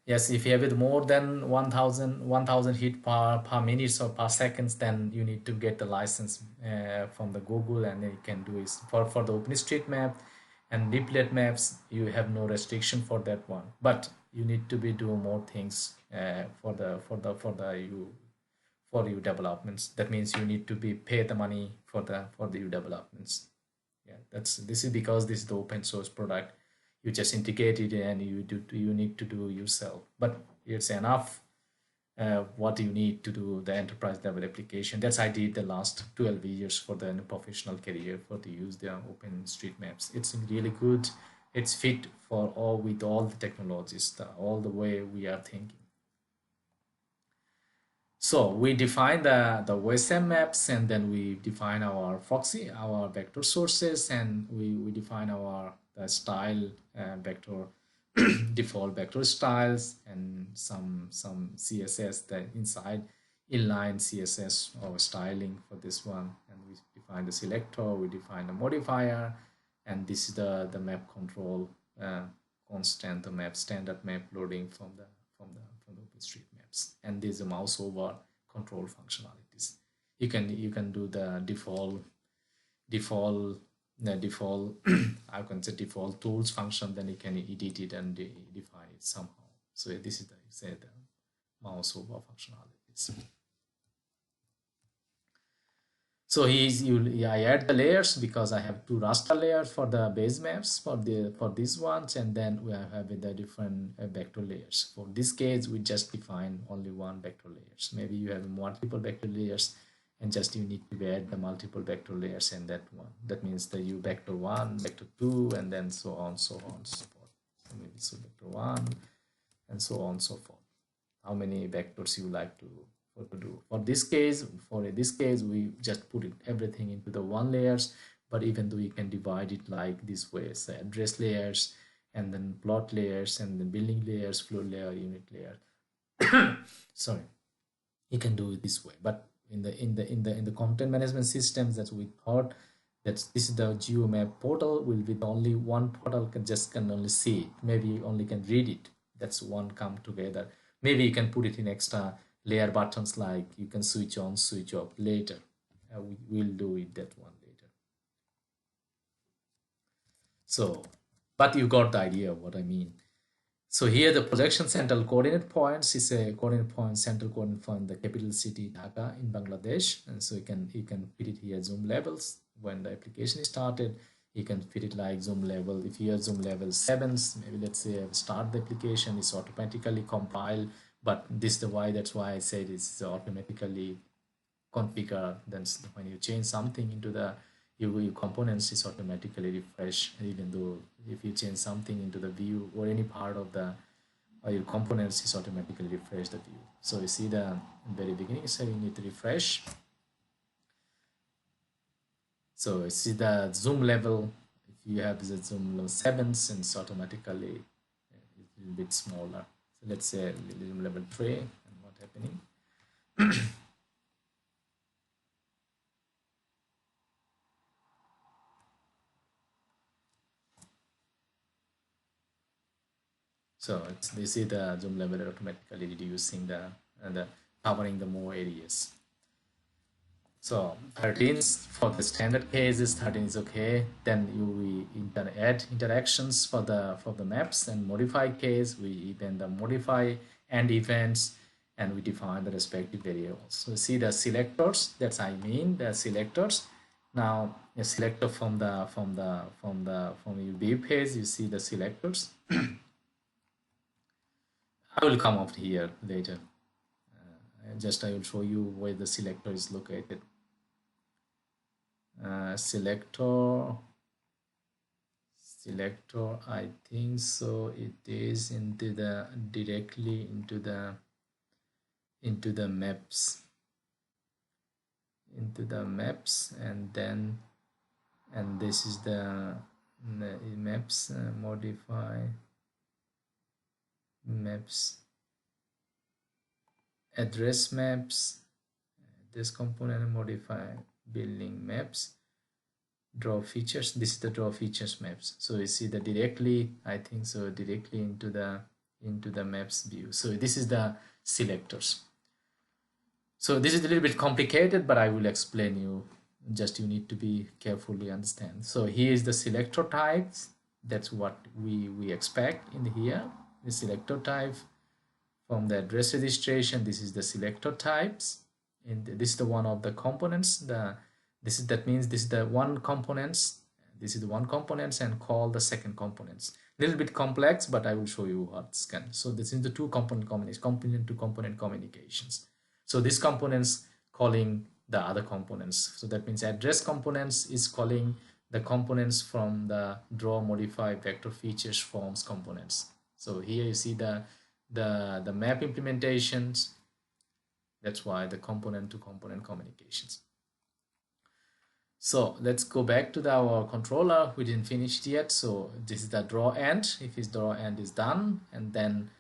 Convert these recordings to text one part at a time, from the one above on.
Yes, if you have it more than 1000 hit per minute or per seconds, then you need to get the license from the Google, and then you can do it for the OpenStreetMap and Leaflet maps. You have no restriction for that one, but you need to be doing more things for you developments. That means you need to be pay the money for the you developments. Yeah, this is because this is the open source product. You just integrate it and you need to do yourself, but it's enough what you need to do the enterprise level application. That's I did the last 12 years for the professional career for to use the open street maps. It's really good. It's fit for all with all the technologies, all the way we are thinking. So we define the OSM maps, and then we define our proxy, our vector sources, and we define our the style vector default vector styles, and some CSS the inside inline CSS or styling for this one. And we define the selector, we define the modifier, and this is the map control constant, the map standard map loading from the OpenStreetMaps. And there's a mouse over control functionalities. You can do the default default I can say default tools function, then you can edit it and define it somehow. So this is the mouse over functionalities. So I add the layers because I have two raster layers for the base maps for these ones, and then we have the different vector layers. For this case, we just define only one vector layers. Maybe you have multiple vector layers, and just you need to add the multiple vector layers in that one. That means the you vector 1, vector 2, and then so on, so forth. So maybe so vector 1, and so on, so forth. How many vectors you like to do. For this case, we just put it everything into the one layers, but even though you can divide it like this way, so address layers, and then plot layers, and then building layers, floor layer, unit layer. Sorry, you can do it this way. But in the content management systems that we thought that this is the geomap portal will be only one portal can only see it. Maybe you only can read it. That's one come together. Maybe you can put it in extra layer buttons, like you can switch on, switch off later. We will do it that one later. So, but you got the idea of what I mean. So here the projection central coordinate points is a coordinate point, central coordinate point, the capital city Dhaka in Bangladesh. And so you can fit it here zoom levels. When the application is started, you can fit it like zoom level. If you have zoom level 7s, maybe let's say start the application, is automatically compiled. But this is the why, that's why I said it's automatically configure. Then when you change something into the your components is automatically refresh, even though if you change something into the view or any part of the your components is automatically refresh the view. So you see the very beginning, so you need to refresh. So you see the zoom level. If you have the zoom level 7s, and it's automatically a little bit smaller. So let's say zoom level 3, and what happening. So you see the zoom level automatically reducing the covering the more areas. So 13 for the standard cases, 13 is okay. Then we add interactions for the maps, and modify case we even the modify and events, and we define the respective variables. So see the selectors. That's I mean the selectors. Now a selector from your view page, you see the selectors. I will come up here later. I will show you where the selector is located. Selector, I think so it is into the directly into the maps, and then this is the maps, modify maps, address maps, this component, modify building maps, draw features. This is the draw features maps. So you see the directly, I think so directly into the into the maps view. So this is the selectors. So this is a little bit complicated, but I will explain you. Just you need to be carefully understand. So here is the selector types. That's what we expect in here. The selector type from the address registration. This is the selector types, and this is the one of the components. That means this is the one components. This is the one components and call the second components. A little bit complex, but I will show you what's can. So this is the two component combinations, component to component communications. So this components calling the other components. So that means address components is calling the components from the draw, modify, vector, features, forms components. So here you see the map implementations. That's why the component to component communications. So let's go back to our controller. We didn't finish it yet. So this is the draw end. If his draw end is done, and then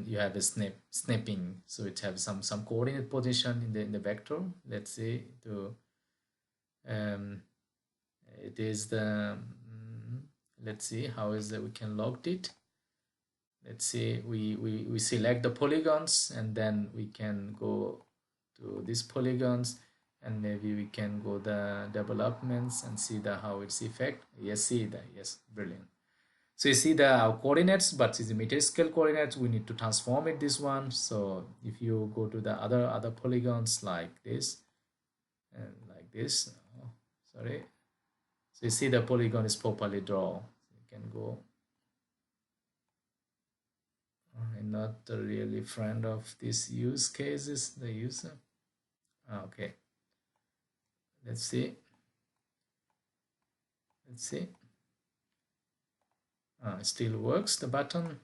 you have a snapping. So it has some coordinate position in the vector. Let's see it is the let's see how is that we can log it. Let's see, we select the polygons, and then we can go to these polygons, and maybe we can go the developments and see how it's effect. Yes, see that. Yes, brilliant. So you see our coordinates, but it's the meter scale coordinates. We need to transform it this one. So if you go to the other polygons like this and like this, sorry. So you see the polygon is properly drawn. So you can go. I'm not really friend of these use cases. The user. Okay. Let's see. Let's see. It still works, the button.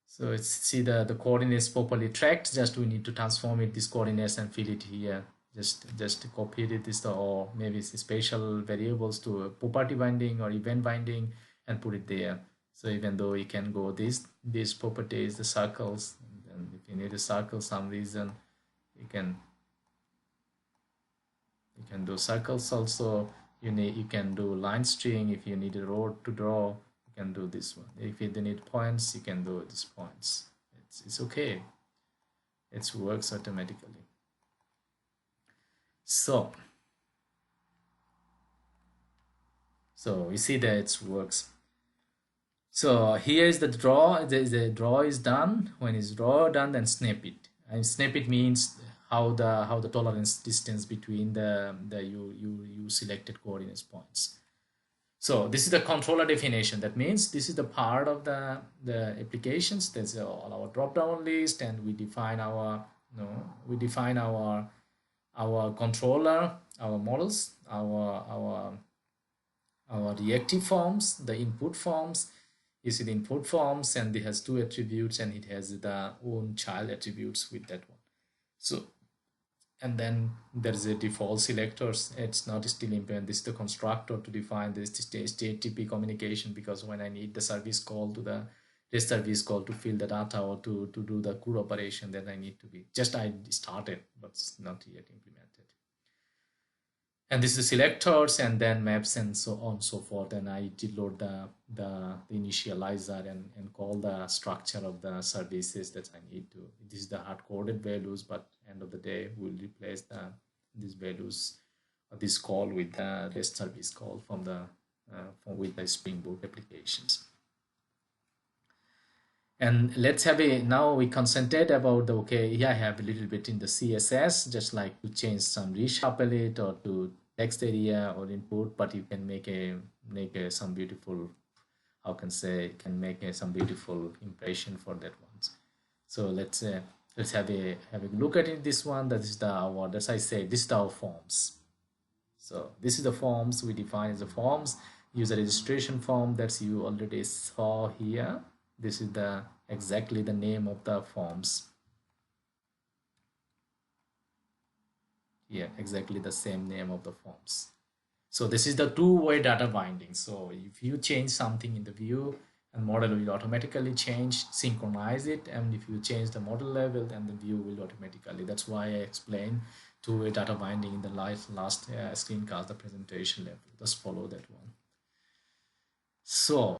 So it's see the coordinates properly tracked. Just we need to transform it these coordinates and fill it here. Just copy it this, or maybe it's special variables to property binding or event binding and put it there. So even though you can go these properties, the circles, and if you need a circle some reason, you can do circles also. You can do line string. If you need a road to draw, you can do this one. If you need points, you can do these points. It's okay. It works automatically. So you see that it works. So here is the draw. The draw is done. When it's draw done, then snap it. And snap it means how the tolerance distance between the you selected coordinates points. So this is the controller definition. That means this is the part of the applications. There's all our drop down list, and we define our controller, our models, our reactive forms, the input forms. You see the input forms, and it has two attributes, and it has the own child attributes with that one. So, and then there's a default selectors. It's not still implement. This is the constructor to define this HTTP communication, because when I need the service call to the REST service call to fill the data or to do the CUR operation, then I need to be I started, but it's not yet implemented. And this is selectors, and then maps, and so on and so forth. And I did load the initializer and call the structure of the services that I need to. This is the hard-coded values, but end of the day, we'll replace these values, this call with the REST service call with the Spring Boot applications. And let's have now we concentrate about here I have a little bit in the CSS, just like to change some reshuffle it or to text area or input, but you can make some beautiful, can make some beautiful impression for that ones. So let's have a look at it. This one, that is as I say, this is our forms. So this is the forms we define as the forms. User registration form that you already saw here. This is exactly the name of the forms. Here, exactly the same name of the forms. So this is the two-way data binding. So if you change something in the view, and model will automatically change, synchronize it, and if you change the model level, then the view will automatically. That's why I explained two-way data binding in the last screencast, the presentation level. Just follow that one. So